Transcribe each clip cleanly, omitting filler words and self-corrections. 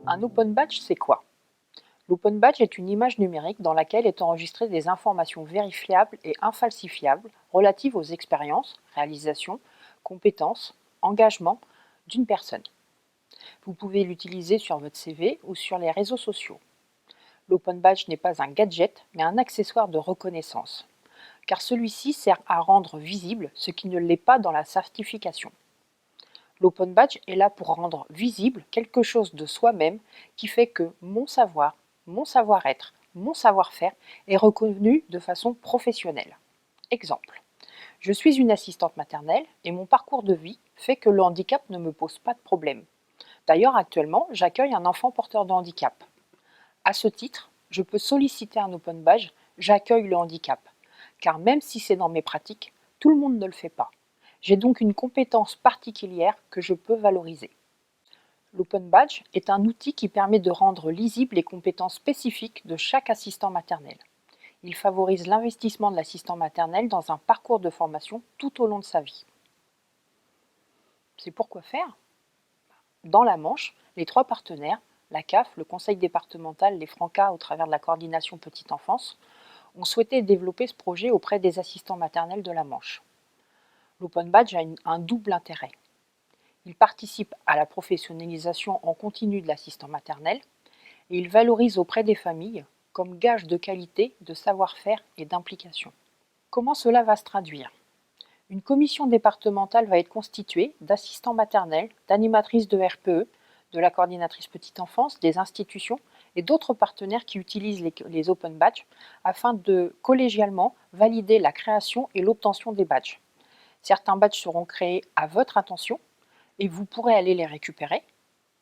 Un open badge, c'est quoi? L'open badge est une image numérique dans laquelle est enregistrées des informations vérifiables et infalsifiables relatives aux expériences, réalisations, compétences, engagements d'une personne. Vous pouvez l'utiliser sur votre CV ou sur les réseaux sociaux. L'open badge n'est pas un gadget, mais un accessoire de reconnaissance, car celui-ci sert à rendre visible ce qui ne l'est pas dans la certification. L'open badge est là pour rendre visible quelque chose de soi-même qui fait que mon savoir, mon savoir-être, mon savoir-faire est reconnu de façon professionnelle. Exemple, je suis une assistante maternelle et mon parcours de vie fait que le handicap ne me pose pas de problème. D'ailleurs, actuellement, j'accueille un enfant porteur de handicap. À ce titre, je peux solliciter un open badge «J'accueille le handicap», car même si c'est dans mes pratiques, tout le monde ne le fait pas. J'ai donc une compétence particulière que je peux valoriser. L'open badge est un outil qui permet de rendre lisibles les compétences spécifiques de chaque assistant maternel. Il favorise l'investissement de l'assistant maternel dans un parcours de formation tout au long de sa vie. C'est pourquoi faire? Dans la Manche, les 3 partenaires, la CAF, le conseil départemental, les Francas au travers de la coordination petite enfance, ont souhaité développer ce projet auprès des assistants maternels de la Manche. L'open badge a un double intérêt. Il participe à la professionnalisation en continu de l'assistant maternel et il valorise auprès des familles comme gage de qualité, de savoir-faire et d'implication. Comment cela va se traduire? Une commission départementale va être constituée d'assistants maternels, d'animatrices de RPE, de la coordinatrice petite enfance, des institutions et d'autres partenaires qui utilisent les open badges afin de collégialement valider la création et l'obtention des badges. Certains badges seront créés à votre intention et vous pourrez aller les récupérer.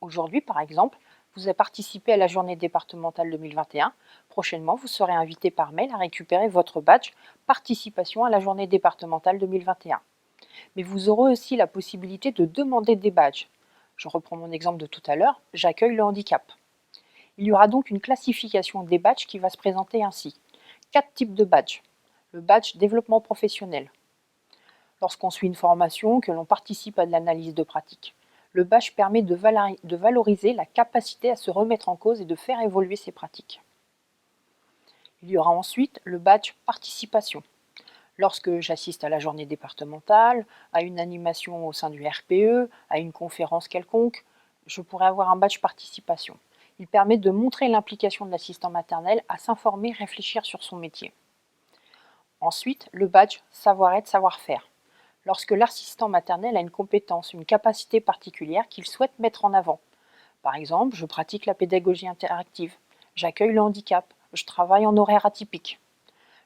Aujourd'hui, par exemple, vous avez participé à la journée départementale 2021. Prochainement, vous serez invité par mail à récupérer votre badge participation à la journée départementale 2021. Mais vous aurez aussi la possibilité de demander des badges. Je reprends mon exemple de tout à l'heure, j'accueille le handicap. Il y aura donc une classification des badges qui va se présenter ainsi. 4 types de badges. Le badge développement professionnel. Lorsqu'on suit une formation, que l'on participe à de l'analyse de pratique. Le badge permet de valoriser la capacité à se remettre en cause et de faire évoluer ses pratiques. Il y aura ensuite le badge participation. Lorsque j'assiste à la journée départementale, à une animation au sein du RPE, à une conférence quelconque, je pourrais avoir un badge participation. Il permet de montrer l'implication de l'assistant maternel à s'informer, réfléchir sur son métier. Ensuite, le badge savoir-être, savoir-faire. Lorsque l'assistant maternel a une compétence, une capacité particulière qu'il souhaite mettre en avant. Par exemple, je pratique la pédagogie interactive, j'accueille le handicap, je travaille en horaire atypique.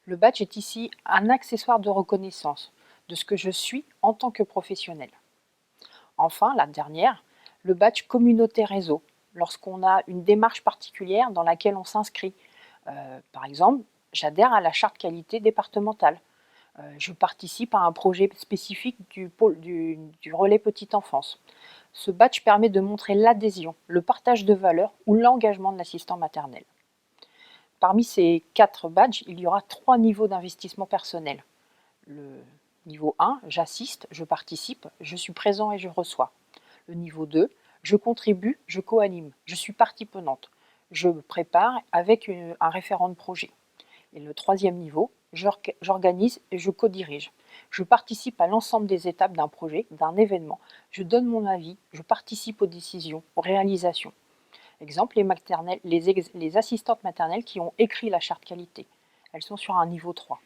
Le badge est ici un accessoire de reconnaissance de ce que je suis en tant que professionnel. Enfin, la dernière, le badge communauté réseau, lorsqu'on a une démarche particulière dans laquelle on s'inscrit. Par exemple, j'adhère à la charte qualité départementale. Je participe à un projet spécifique du relais petite enfance. Ce badge permet de montrer l'adhésion, le partage de valeurs ou l'engagement de l'assistant maternel. Parmi ces 4 badges, il y aura 3 niveaux d'investissement personnel. Le niveau 1, j'assiste, je participe, je suis présent et je reçois. Le niveau 2, je contribue, je co-anime, je suis partie prenante. Je me prépare avec un référent de projet. Et le 3e niveau, j'organise et je co-dirige. Je participe à l'ensemble des étapes d'un projet, d'un événement. Je donne mon avis, je participe aux décisions, aux réalisations. Exemple, les assistantes maternelles qui ont écrit la charte qualité. Elles sont sur un niveau 3.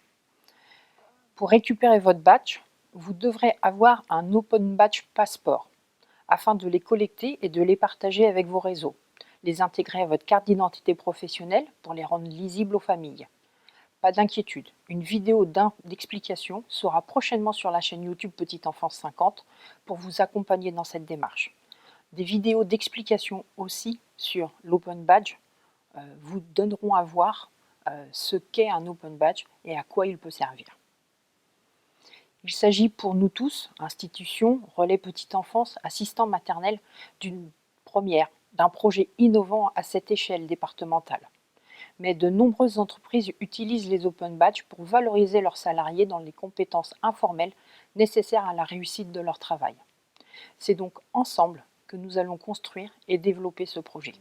Pour récupérer votre badge, vous devrez avoir un Open Badge Passport afin de les collecter et de les partager avec vos réseaux. Les intégrer à votre carte d'identité professionnelle pour les rendre lisibles aux familles. Pas d'inquiétude, une vidéo d'explication sera prochainement sur la chaîne YouTube Petite Enfance 50 pour vous accompagner dans cette démarche. Des vidéos d'explication aussi sur l'Open Badge vous donneront à voir ce qu'est un Open Badge et à quoi il peut servir. Il s'agit pour nous tous, institutions, relais petite enfance, assistants maternels, d'une première, d'un projet innovant à cette échelle départementale. Mais de nombreuses entreprises utilisent les open badges pour valoriser leurs salariés dans les compétences informelles nécessaires à la réussite de leur travail. C'est donc ensemble que nous allons construire et développer ce projet.